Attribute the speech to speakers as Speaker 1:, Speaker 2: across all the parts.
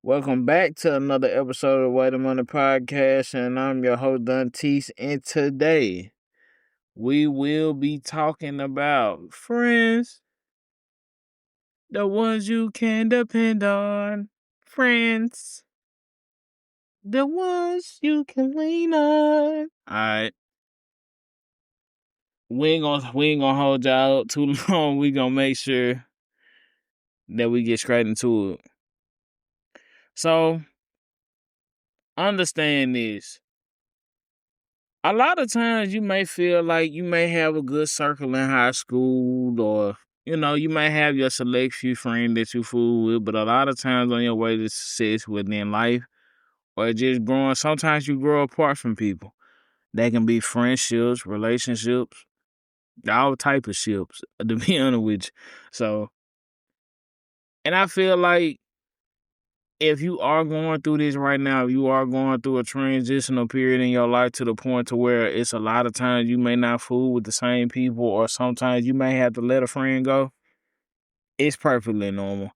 Speaker 1: Welcome back to another episode of Wait a Minute Podcast, and I'm your host, Danteese, and today we will be talking about friends, the ones you can depend on, friends, the ones you can lean on. Alright, we ain't gonna hold y'all up too long. We gonna make sure that we get straight into it. So, understand this. A lot of times you may feel like you may have a good circle in high school, or you may have your select few friends that you fool with, but a lot of times on your way to success within life or just growing, sometimes you grow apart from people. That can be friendships, relationships, all type of ships, to be honest with you. So, and I feel like if you are going through this right now, if you are going through a transitional period in your life to the point to where it's a lot of times you may not fool with the same people, or sometimes you may have to let a friend go, it's perfectly normal.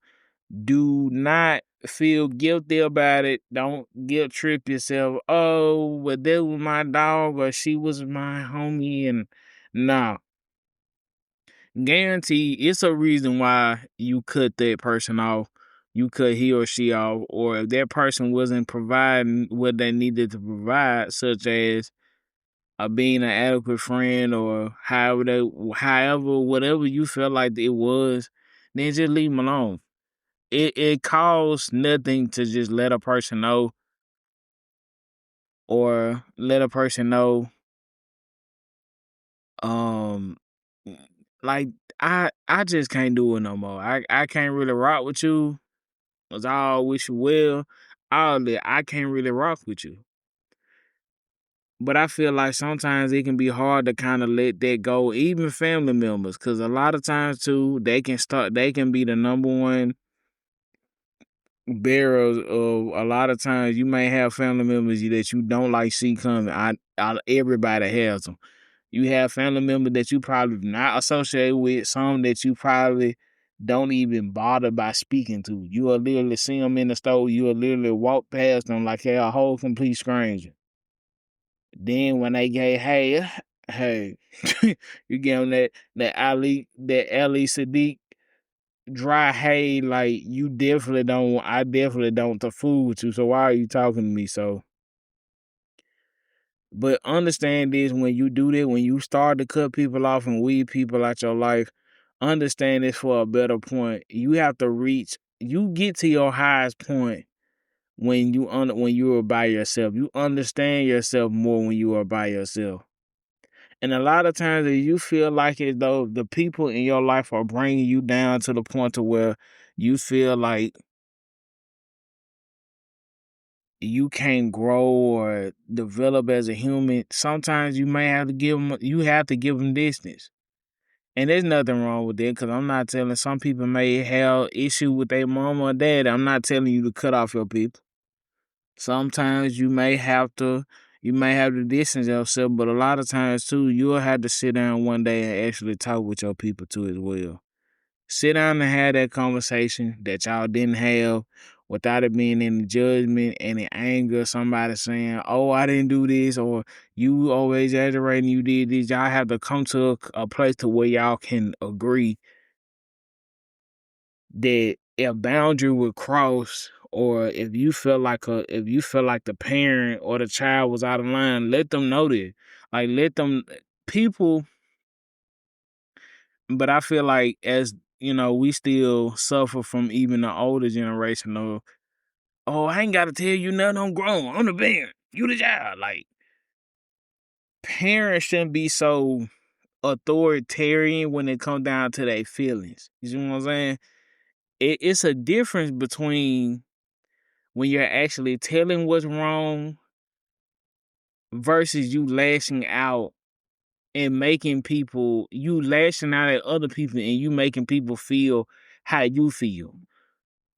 Speaker 1: Do not feel guilty about it. Don't guilt trip yourself. Oh, well, that was my dog, or she was my homie, and nah. Guarantee it's a reason why you cut that person off. You cut he or she off, or if that person wasn't providing what they needed to provide, such as being an adequate friend, or whatever you felt like it was, then just leave them alone. It costs nothing to just let a person know, or let a person know, um, like I just can't do it no more. I can't really rock with you. Cause I wish you well. I can't really rock with you. But I feel like sometimes it can be hard to kind of let that go, even family members, because a lot of times too, they can be the number one bearers of a lot of times. You may have family members that you don't like see coming. Everybody has them. You have family members that you probably not associated with, some that you probably don't even bother by speaking to. You will literally see them in the store. You will literally walk past them like they're a whole complete stranger. Then when they get, hey, you give them that Ali Sadiq dry hey, like you definitely don't. I definitely don't to fool with you. So why are you talking to me? So, but understand this: when you do that, when you start to cut people off and weed people out your life, understand this for a better point. You have to reach. You get to your highest point when you are by yourself. You understand yourself more when you are by yourself. And a lot of times, if you feel like as though the people in your life are bringing you down to the point to where you feel like you can't grow or develop as a human, sometimes you have to give them distance. And there's nothing wrong with that, because I'm not telling, some people may have issue with their mom or dad. I'm not telling you to cut off your people. Sometimes you may have to distance yourself, but a lot of times too, you'll have to sit down one day and actually talk with your people too as well. Sit down and have that conversation that y'all didn't have, without it being any judgment, any anger, somebody saying, oh, I didn't do this, or you always exaggerating, you did this. Y'all have to come to a place to where y'all can agree that if boundary would cross, or if you feel like the parent or the child was out of line, let them know that. Like, let them people. But I feel like, as we still suffer from even the older generation of, oh, I ain't got to tell you nothing. I'm grown. I'm the parent. You the child. Like, parents shouldn't be so authoritarian when it comes down to their feelings. You see what I'm saying? It's a difference between when you're actually telling what's wrong versus you lashing out at other people, and you making people feel how you feel.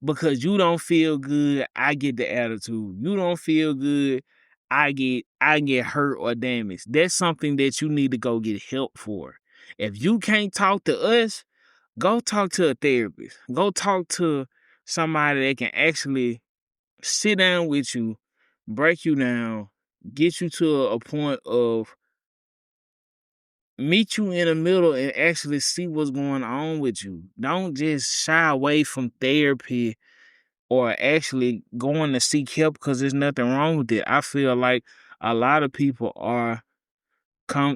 Speaker 1: Because you don't feel good, I get the attitude. You don't feel good, I get hurt or damaged. That's something that you need to go get help for. If you can't talk to us, go talk to a therapist. Go talk to somebody that can actually sit down with you, break you down, get you to a point of meet you in the middle and actually see what's going on with you. Don't just shy away from therapy or actually going to seek help because there's nothing wrong with it. I feel like a lot of people are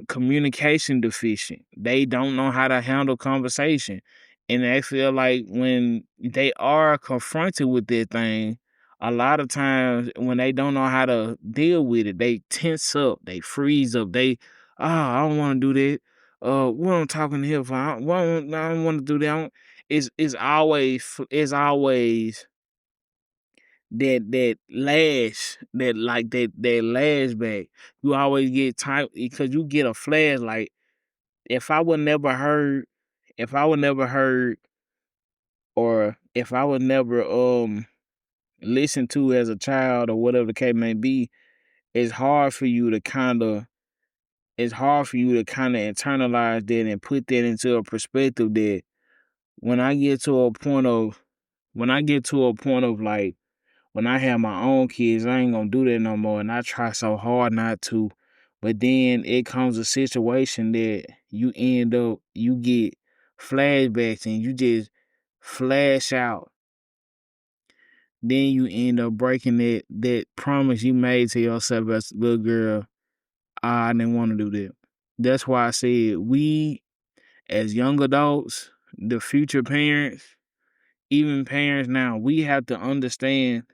Speaker 1: communication deficient. They don't know how to handle conversation. And they feel like when they are confronted with that thing, a lot of times when they don't know how to deal with it, they tense up, they freeze up, I don't want to do that. What I'm talking to him for? I don't want to do that. It's always that lash that lash back. You always get time because you get a flash like if I would never heard if I would never heard or if I would never listened to as a child or whatever the case may be, it's hard for you to internalize that and put that into a perspective that when I get to a point of like when I have my own kids, I ain't gonna do that no more. And I try so hard not to. But then it comes a situation that you get flashbacks and you just flash out. Then you end up breaking that promise you made to yourself as a little girl. I didn't want to do that. That's why I said we as young adults, the future parents, even parents now, we have to understand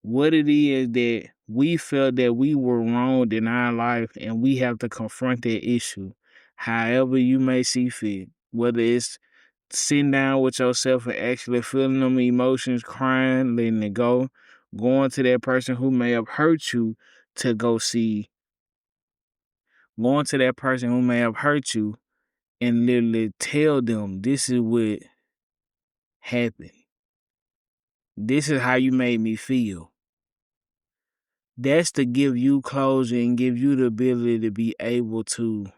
Speaker 1: what it is that we felt that we were wronged in our life and we have to confront that issue however you may see fit, whether it's sitting down with yourself and actually feeling them emotions, crying, letting it go, going to that person who may have hurt you to go see, going to that person who may have hurt you and literally tell them this is what happened, this is how you made me feel. That's to give you closure and give you the ability to be able to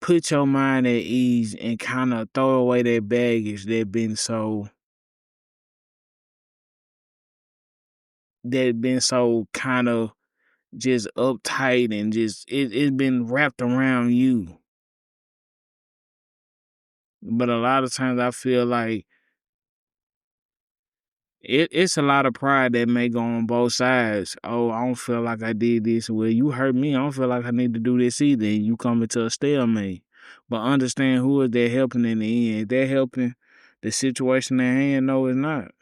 Speaker 1: put your mind at ease and kind of throw away that baggage that been so kind of just uptight and just it's been wrapped around you. But a lot of times I feel like it's a lot of pride that may go on both sides. Oh, I don't feel like I did this. Well, you hurt me. I don't feel like I need to do this either. And you come into a stalemate. But understand who is that helping in the end. If they're helping the situation at hand, no, it's not.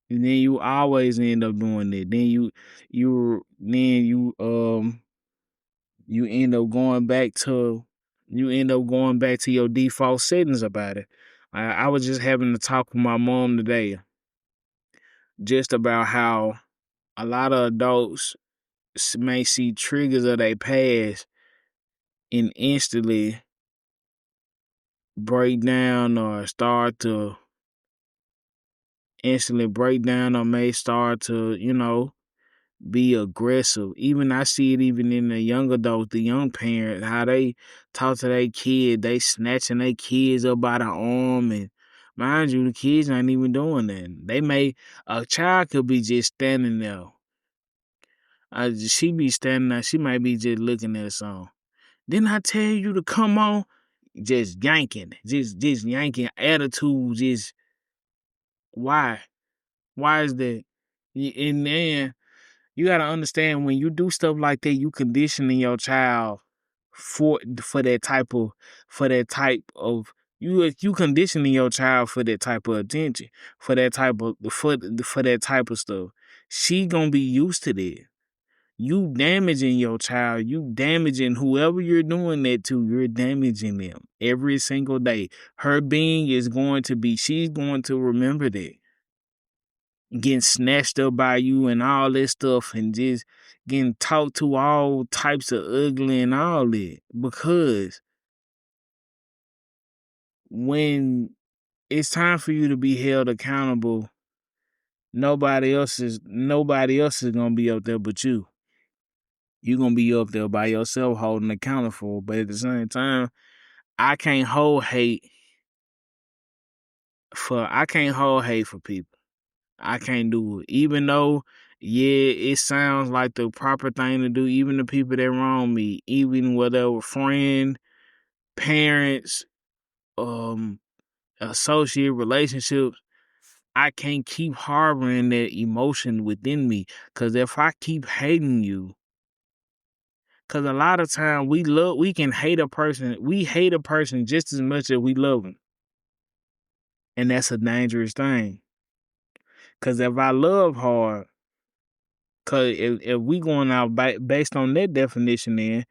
Speaker 1: And then you always end up doing it. You end up going back to your default settings about it. I was just having to talk with my mom today just about how a lot of adults may see triggers of their past and instantly break down or may start to, be aggressive. Even I see it even in the young adults, the young parents, how they talk to their kid, they snatching their kids up by the arm and mind you, the kids ain't even doing that. A child could be just standing there. She be standing there, she might be just looking at something. Didn't I tell you to come on? Just yanking, just yanking attitude, just why? Why is that? And then you gotta understand when you do stuff like that, you conditioning your child for that type of you conditioning your child for that type of attention, for that type of stuff. She gonna be used to that. You damaging your child, you damaging whoever you're doing that to, you're damaging them every single day. Her being she's going to remember that. Getting snatched up by you and all this stuff and just getting talked to all types of ugly and all that. Because when it's time for you to be held accountable, nobody else is gonna be up there but you. You're gonna be up there by yourself holding accountable. But at the same time, I can't hold hate for people. I can't do it. Even though, yeah, it sounds like the proper thing to do, even the people that wrong me, even whether were friend, parents, um, associate relationships, I can't keep harboring that emotion within me. Cause if I keep hating you, cause a lot of time we can hate a person, we hate a person just as much as we love them. And that's a dangerous thing. Cause if I love hard, cause if we going out based on that definition, then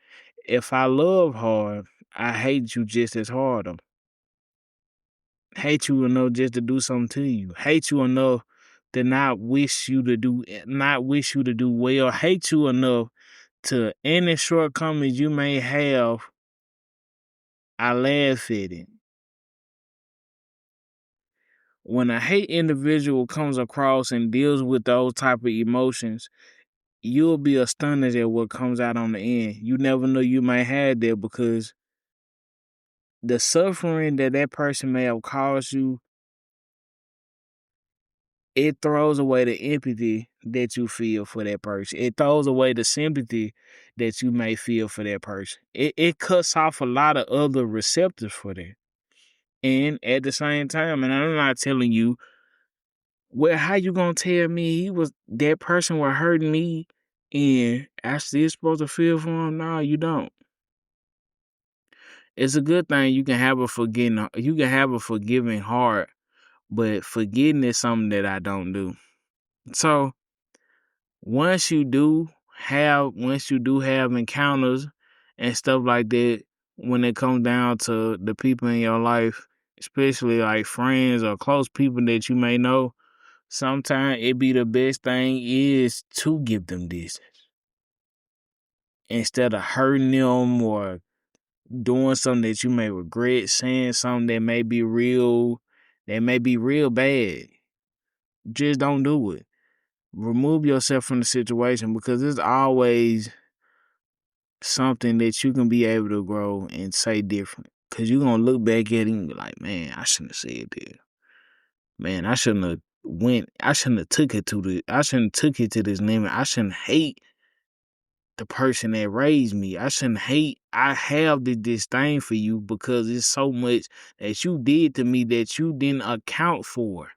Speaker 1: if I love hard, I hate you just as hard. Hate you enough just to do something to you. Hate you enough to not wish you to do well. Hate you enough to any shortcomings you may have. I laugh at it. When a hate individual comes across and deals with those type of emotions, you'll be astonished at what comes out on the end. You never know you might have that because the suffering that person may have caused you, it throws away the empathy that you feel for that person. It throws away the sympathy that you may feel for that person. It cuts off a lot of other receptors for that. And at the same time, and I'm not telling you, well, how you gonna tell me that person was hurting me and I still supposed to feel for him? No, you don't. It's a good thing you can have a forgiving heart, but forgetting is something that I don't do. So once you do have encounters and stuff like that, when it comes down to the people in your life, especially like friends or close people that you may know, sometimes it be the best thing is to give them distance instead of hurting them or doing something that you may regret, saying something that may be real bad. Just don't do it. Remove yourself from the situation because there's always something that you can be able to grow and say different. Cause you're gonna look back at it and be like, man, I shouldn't have said that. Man, I shouldn't have took it to this limit. I shouldn't hate the person that raised me. I have this disdain for you because it's so much that you did to me that you didn't account for.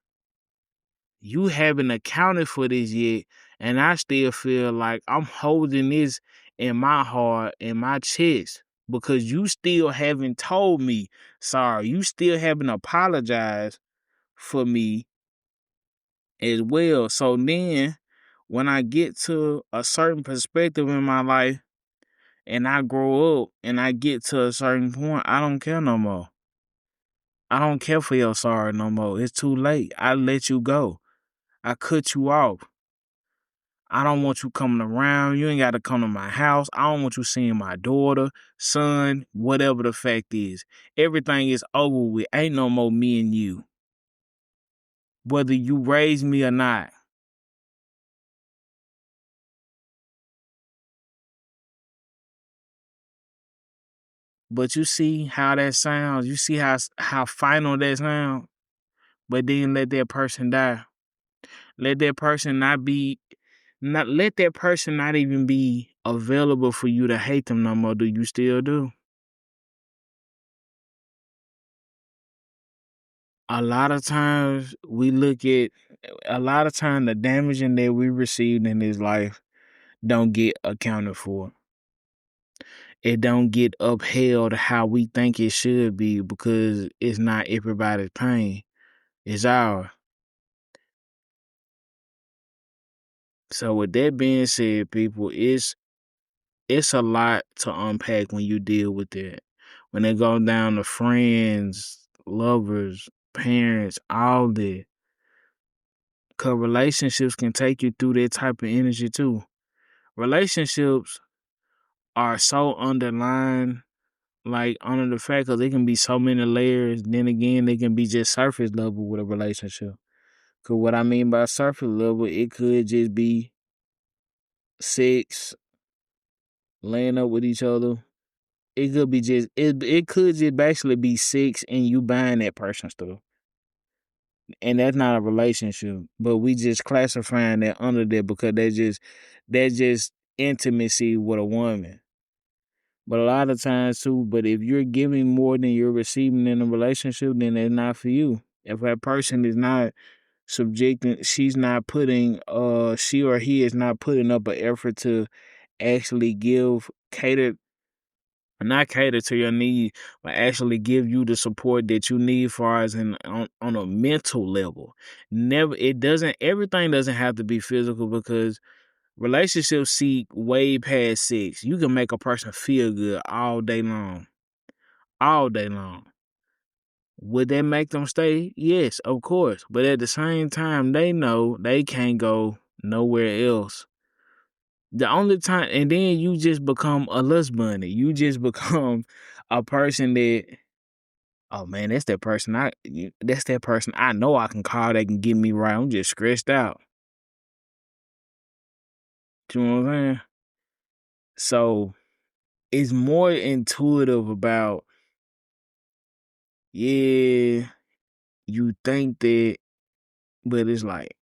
Speaker 1: You haven't accounted for this yet, and I still feel like I'm holding this in my heart, in my chest, because you still haven't told me sorry. You still haven't apologized for me as well. So then, when I get to a certain perspective in my life and I grow up and I get to a certain point, I don't care no more. I don't care for your sorry no more. It's too late. I let you go. I cut you off. I don't want you coming around. You ain't got to come to my house. I don't want you seeing my daughter, son, whatever the fact is. Everything is over with. Ain't no more me and you. Whether you raise me or not. But you see how that sounds. You see how final that sounds. But then let that person die. Let that person not let that person not even be available for you to hate them no more. Do you still do? A lot of times the damaging that we received in this life don't get accounted for. It don't get upheld how we think it should be because it's not everybody's pain. It's ours. So with that being said, people, it's a lot to unpack when you deal with it. When it goes down to friends, lovers, parents, all that. Cause relationships can take you through that type of energy too. Relationships are so underlined, like under the fact that they can be so many layers. Then again, they can be just surface level with a relationship. Cause what I mean by surface level, it could just be sex, laying up with each other. It could just basically be sex and you buying that person stuff. and that's not a relationship. But we just classifying that under that because that's just intimacy with a woman. But a lot of times too, but if you're giving more than you're receiving in a relationship, then it's not for you. If that person is not subjecting, she's not putting, she or he is not putting up an effort to actually not cater to your need, but actually give you the support that you need for us and on a mental level. Never, it doesn't, everything doesn't have to be physical because relationships seek way past sex. You can make a person feel good all day long. All day long. Would that make them stay? Yes, of course. But at the same time, they know they can't go nowhere else. The only time, and then you just become a lust bunny. You just become a person that, oh man, that's that person I know I can call. They can get me right. I'm just stressed out. You know what I'm saying? So it's more intuitive about, yeah, you think that, but it's like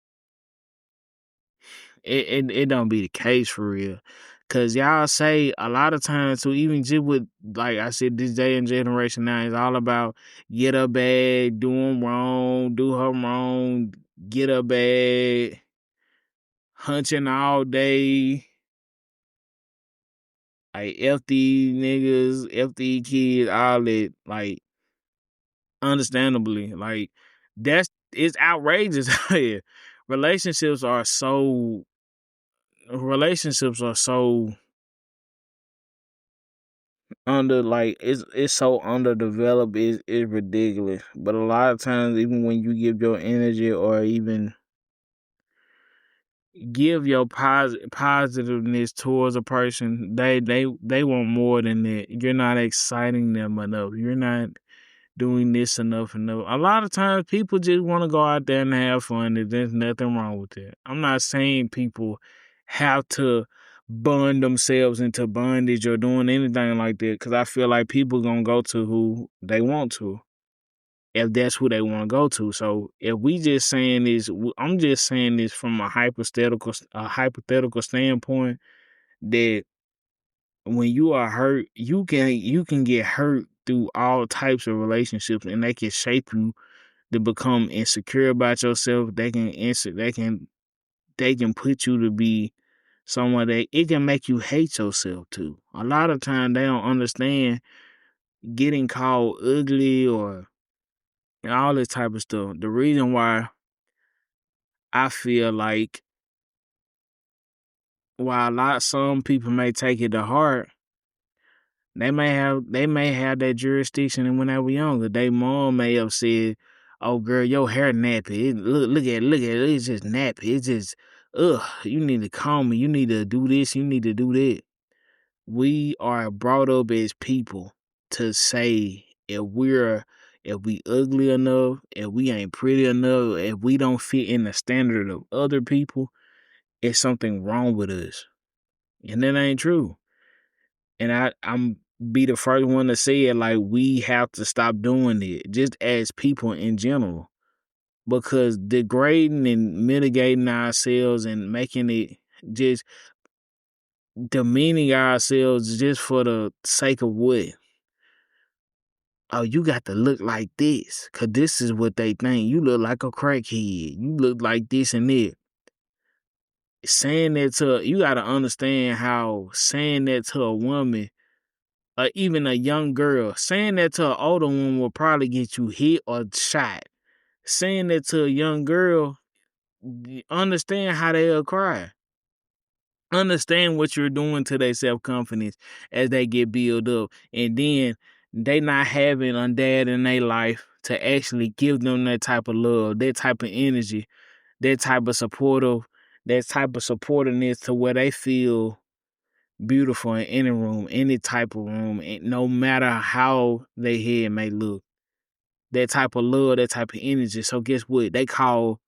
Speaker 1: it don't be the case for real. Cause y'all say a lot of times, so even just with, like I said, this day and generation now is all about get her bad, do him wrong, do her wrong, get her bad, hunching all day, like F these niggas, F these kids, all that, like understandably, like it's outrageous out here. Relationships are so relationships are so under, like it's so underdeveloped, it's ridiculous. But a lot of times, even when you give your energy or even give your positiveness towards a person, they want more than that. You're not exciting them enough. You're not doing this enough. A lot of times people just want to go out there and have fun, and there's nothing wrong with it. I'm not saying people have to bond themselves into bondage or doing anything like that, because I feel like people gonna go to who they want to, if that's who they want to go to. So if we just saying this, I'm just saying this from a hypothetical standpoint, that when you are hurt, you can get hurt through all types of relationships, and they can shape you to become insecure about yourself. They can put you to be someone that it can make you hate yourself too. A lot of times they don't understand getting called ugly or all this type of stuff. The reason why I feel like, while some people may take it to heart, they may have that jurisdiction when they were younger. Their mom may have said, "Oh girl, your hair nappy. Look at it. It's just nappy. It's just ugh. You need to comb it. You need to do this. You need to do that." We are brought up as people to say, if we ugly enough, if we ain't pretty enough, if we don't fit in the standard of other people, it's something wrong with us. And that ain't true. And I'm be the first one to say it, like we have to stop doing it, just as people in general. Because degrading and mitigating ourselves and making it just demeaning ourselves just for the sake of what? Oh, you got to look like this, cause this is what they think. You look like a crackhead. You look like this and that. Saying that you gotta understand how saying that to a woman, or even a young girl, saying that to an older woman will probably get you hit or shot. Saying that to a young girl, understand how they'll cry. Understand what you're doing to their self-confidence as they get built up. And then they not having a dad in their life to actually give them that type of love, that type of energy, that type of supportiveness to where they feel beautiful in any room, any type of room, and no matter how their head may look. That type of love, that type of energy. So guess what? They go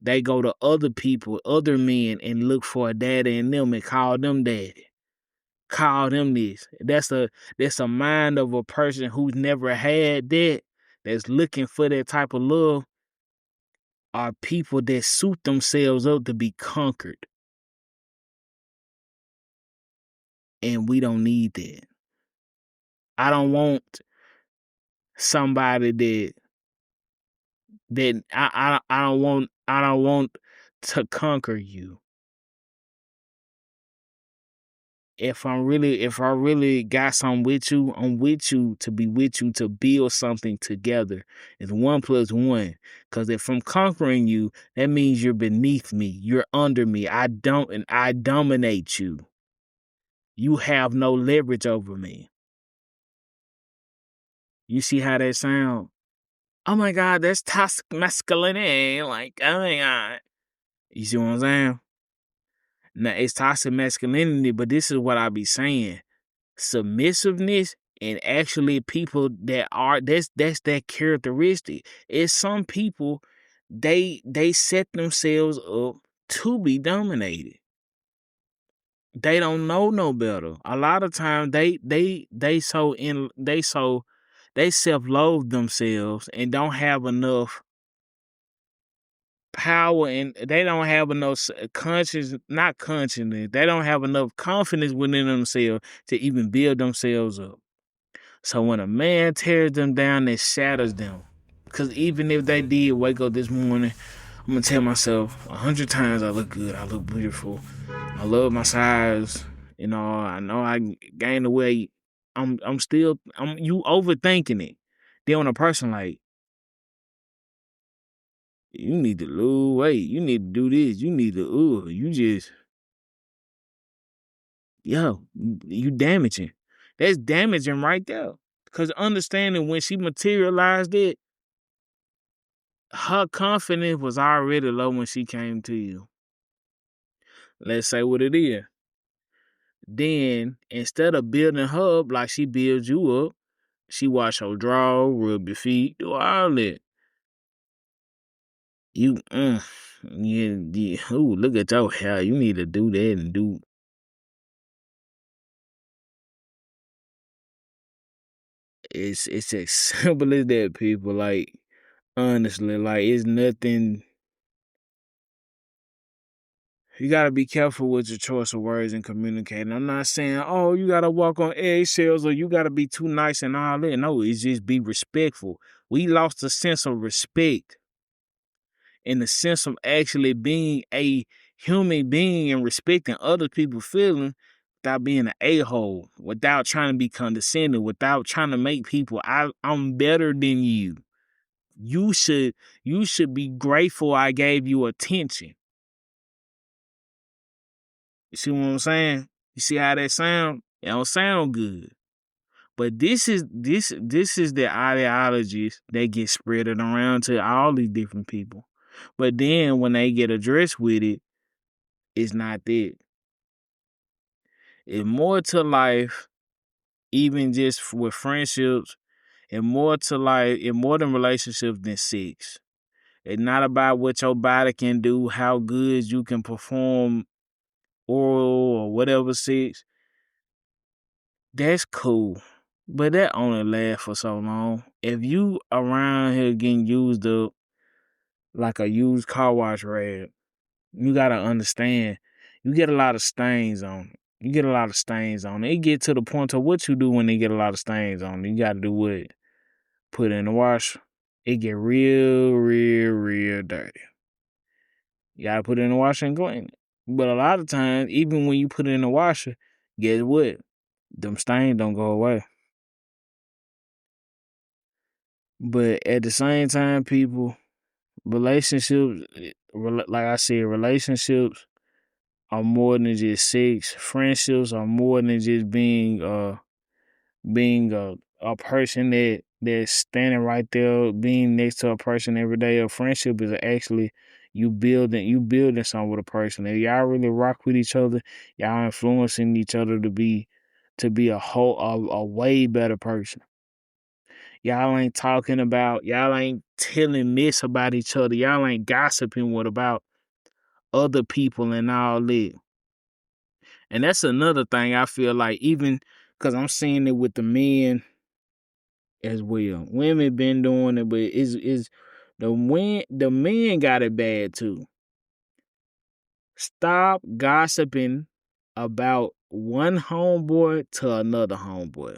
Speaker 1: to other people, other men, and look for a daddy in them and call them daddy. Call them this. That's a mind of a person who's never had that, that's looking for that type of love. are people that suit themselves up to be conquered. And we don't need that. I don't want somebody that I don't want to conquer you. If I really got something with you, I'm with you to be with you to build something together. It's 1+1. Cause if I'm conquering you, that means you're beneath me. You're under me. I dominate you. You have no leverage over me. You see how that sound? Oh my God, that's toxic masculinity. Like, oh my God. You see what I'm saying? Now it's toxic masculinity, but this is what I be saying. Submissiveness and actually people that are that's that characteristic. It's some people they set themselves up to be dominated. They don't know no better. A lot of times they self-loathe themselves and don't have enough power, and they don't have enough not consciousness. They don't have enough confidence within themselves to even build themselves up. So when a man tears them down, it shatters them. Because even if they did wake up this morning, I'm going to tell myself 100 times I look good, I look beautiful, I love my size, I know I gained the weight. You overthinking it. Then when a person like, you need to lose weight, you need to do this, you need to, yo, you damaging. That's damaging right there. Because understanding when she materialized it, her confidence was already low when she came to you. Let's say what it is. Then, instead of building her up like she builds you up, she wash your draw, rub your feet, do all that. Ooh, look at your hair. You need to do that and do. It's as simple as that, people. Like, honestly, like, it's nothing. You gotta be careful with your choice of words and communicating. I'm not saying, oh, you gotta walk on eggshells or you gotta be too nice and all that. No, it's just be respectful. We lost a sense of respect in the sense of actually being a human being and respecting other people's feelings without being an a-hole, without trying to be condescending, without trying to make people, I'm better than you. You should be grateful I gave you attention. You see what I'm saying? You see how that sound? It don't sound good. But this is the ideologies that get spreaded around to all these different people. But then when they get addressed with it, it's not that. It's more to life, even just with friendships, and more to life, and more than relationships than sex. It's not about what your body can do, how good you can perform oral or whatever sex. That's cool. But that only lasts for so long. If you around here getting used up like a used car wash rag, you gotta understand, you get a lot of stains on it. You get a lot of stains on it. It get to the point of what you do when they get a lot of stains on it. You gotta do what? Put it in the wash. It get real, real, real dirty. You gotta put it in the washer and clean it. But a lot of times, even when you put it in the washer, guess what? Them stains don't go away. But at the same time, people, relationships, like I said, relationships are more than just sex. Friendships are more than just being a person that's standing right there, being next to a person every day. A friendship is actually you building something with a person. If y'all really rock with each other, y'all influencing each other to be a way better person. Y'all ain't telling this about each other. Y'all ain't gossiping about other people and all that. And that's another thing I feel like, even because I'm seeing it with the men as well. Women been doing it, but it's The men got it bad too. Stop gossiping about one homeboy to another homeboy.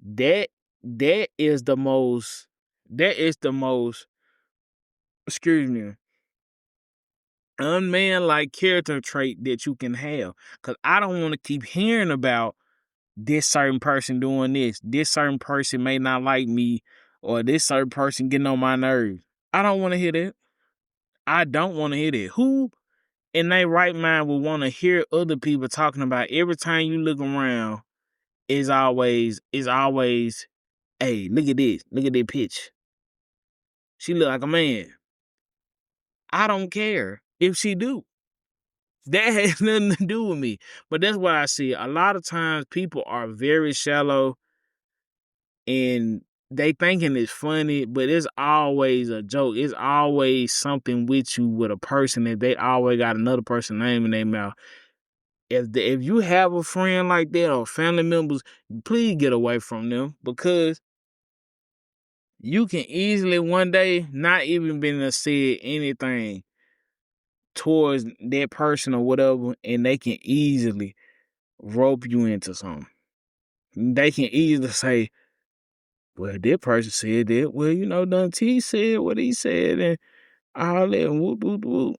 Speaker 1: That that is the most that is the most excuse me unmanlike character trait that you can have. Cause I don't want to keep hearing about this certain person doing this. This certain person may not like me, or this certain person getting on my nerves. I don't want to hear that. I don't want to hear that. Who in their right mind will want to hear other people talking about every time you look around is always, hey, look at this. Look at that pitch. She look like a man. I don't care if she do. That has nothing to do with me. But that's what I see. A lot of times people are very shallow and they thinking it's funny, but it's always a joke. It's always something with you with a person that they always got another person name in their mouth. If you have a friend like that or family members, please get away from them because you can easily one day not even been to say anything towards that person or whatever, and they can easily rope you into something. They can easily say, well, that person said that. Well, Dun T said what he said and all that and whoop, whoop, whoop.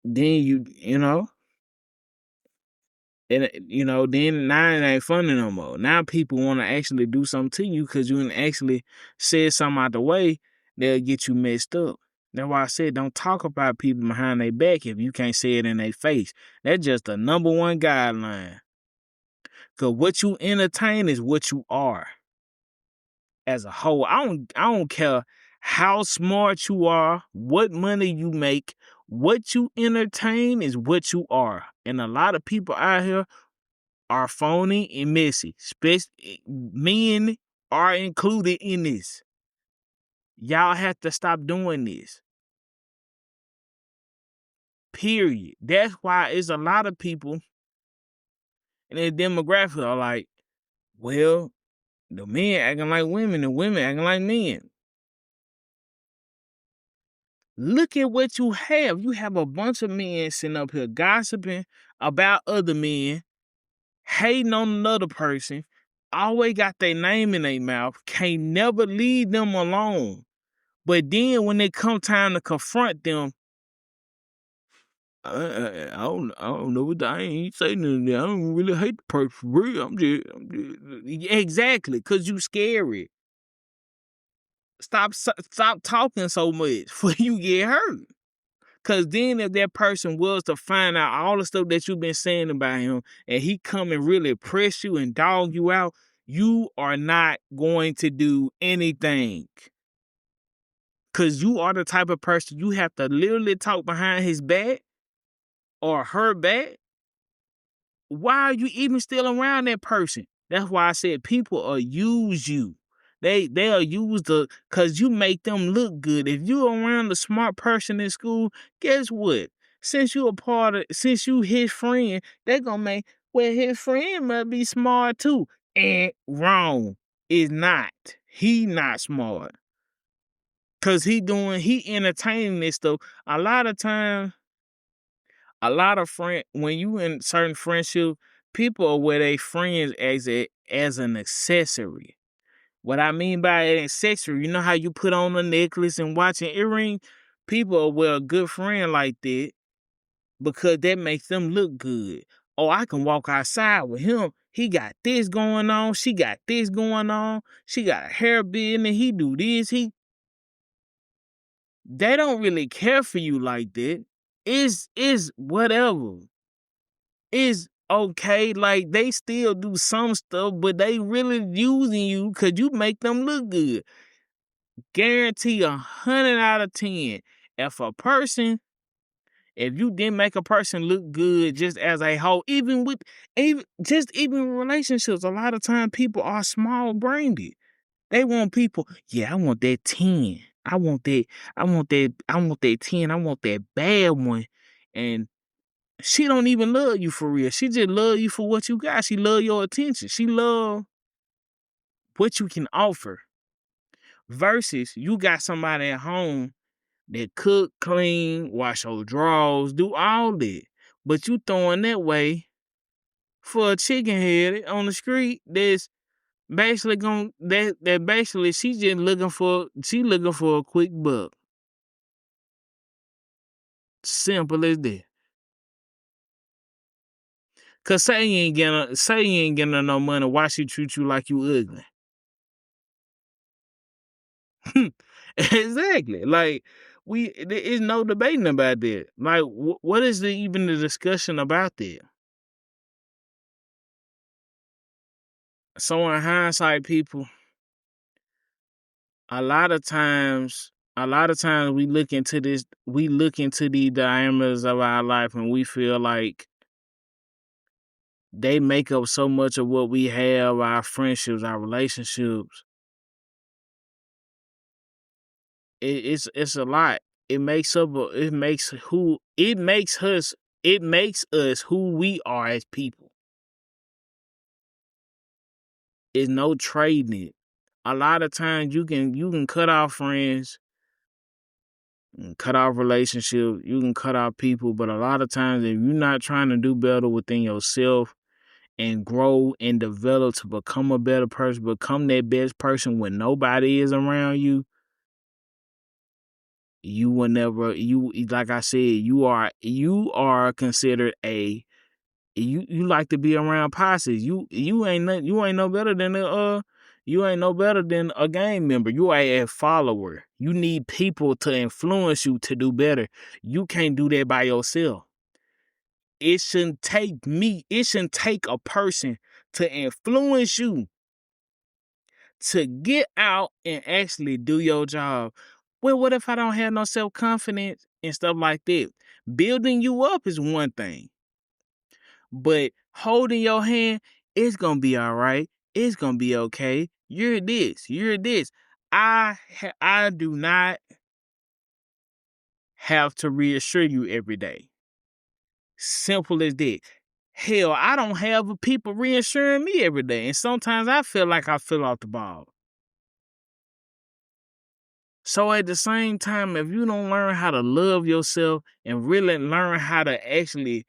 Speaker 1: Then then now it ain't funny no more. Now people want to actually do something to you because you actually said something out the way, they'll get you messed up. That's why I said don't talk about people behind their back if you can't say it in their face. That's just the number one guideline. Because what you entertain is what you are as a whole. I don't care how smart you are, what money you make, what you entertain is what you are. And a lot of people out here are phony and messy. Men are included in this. Y'all have to stop doing this. Period. That's why it's a lot of people in their demographic are like, well, the men acting like women and women acting like men. Look at what you have. You have a bunch of men sitting up here gossiping about other men, hating on another person, always got their name in their mouth, can't never leave them alone. But then when it come time to confront them, I don't know what I ain't saying nothing. I don't really hate the person for real. I'm just exactly, cause you scary. Stop talking so much before you get hurt. Cause then if that person was to find out all the stuff that you've been saying about him and he come and really press you and dog you out, you are not going to do anything. Cause you are the type of person you have to literally talk behind his back or her back. Why are you even still around that person? That's why I said people will use you. They'll use cause you make them look good. If you around the smart person in school, guess what? Since you his friend, they gonna make, well, his friend must be smart too. And wrong. Is not. He not smart. Cause he entertaining this stuff. A lot of times, when you in certain friendship, people are with their friends as an accessory. What I mean by an accessory, you know how you put on a necklace and watch an earring? People are with a good friend like that because that makes them look good. Oh, I can walk outside with him. He got this going on. She got this going on. She got a hair business. He do this. They don't really care for you like that. It's whatever. It's okay. Like they still do some stuff, but they really using you because you make them look good. Guarantee 100 out of 10. If you didn't make a person look good just as a whole, even relationships, a lot of times people are small brained. They want people, yeah, I want that 10. I want that 10. I want that bad one. And she don't even love you for real. She just love you for what you got. She love your attention. She love what you can offer. versus you got somebody at home that cook, clean, wash your drawers, do all that. But you throwing that way for a chicken head on the street that's basically that basically she looking for a quick buck. Simple as that. Cause say you ain't getting her no money, why she treat you like you ugly? Exactly. Like there is no debating about that. Like what is even the discussion about that? So in hindsight, people, a lot of times we look into the diameters of our life and we feel like they make up so much of what we have, our friendships, our relationships. It's a lot. It makes us who we are as people. It's no trading it. A lot of times you can cut off friends, cut off relationships, you can cut off people, but a lot of times if you're not trying to do better within yourself and grow and develop to become a better person, become that best person when nobody is around you, you will never you like I said, you are considered you like to be around posses. You ain't no better than you ain't no better than a gang member. You are a follower. You need people to influence you to do better. You can't do that by yourself. It shouldn't take a person to influence you to get out and actually do your job. Well, what if I don't have no self-confidence and stuff like that? Building you up is one thing. But holding your hand, it's gonna be all right. It's gonna be okay. You're this. You're this. I do not have to reassure you every day. Simple as that. Hell, I don't have people reassuring me every day, and sometimes I feel like I fell off the ball. So at the same time, if you don't learn how to love yourself and really learn how to actually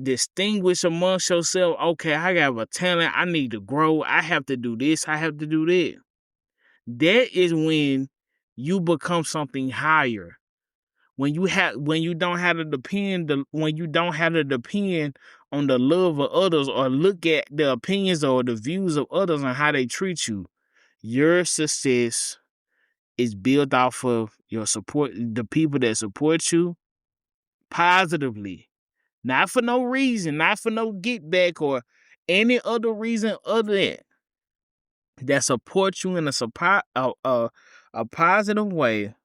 Speaker 1: distinguish amongst yourself, okay, I got a talent, I need to grow, I have to do this, I have to do that. That is when you become something higher. When you don't have to depend on the love of others or look at the opinions or the views of others and how they treat you. Your success is built off of your support, the people that support you positively. Not for no reason, not for no get back or any other reason other than that support you in a positive way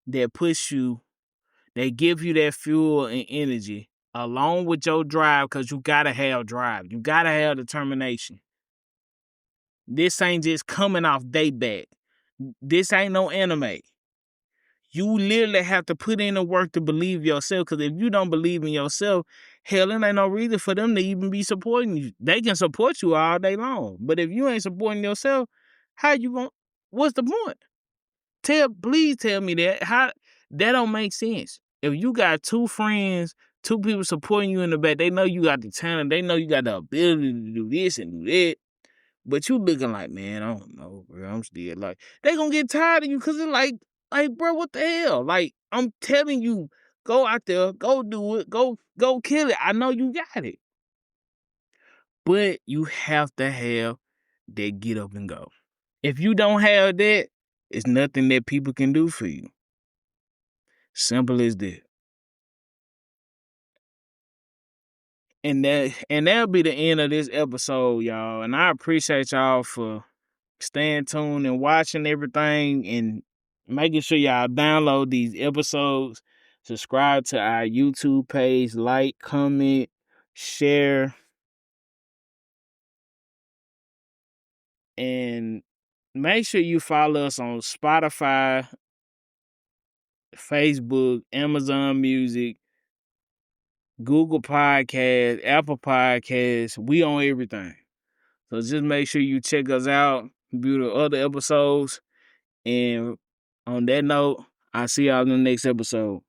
Speaker 1: that push you, they give you that fuel and energy along with your drive because you gotta have drive. You gotta have determination. This ain't just coming off day back. This ain't no anime. You literally have to put in the work to believe yourself. Because if you don't believe in yourself, hell, it ain't no reason for them to even be supporting you. They can support you all day long. But if you ain't supporting yourself, how you going? What's the point? Please tell me that. How that don't make sense. If you got two friends, two people supporting you in the back, they know you got the talent, they know you got the ability to do this and do that. But you looking like, man, I don't know, bro. I'm still like, they gonna get tired of you because it's like, bro, what the hell? Like, I'm telling you, go out there, go do it, go kill it. I know you got it. But you have to have that get up and go. If you don't have that, it's nothing that people can do for you. Simple as that. And that'll be the end of this episode, y'all. And I appreciate y'all for staying tuned and watching everything and making sure y'all download these episodes. Subscribe to our YouTube page, like, comment, share, and make sure you follow us on Spotify, Facebook, Amazon Music, Google Podcasts, Apple Podcasts. We on everything. So just make sure you check us out. view the other episodes. And on that note, I'll see y'all in the next episode.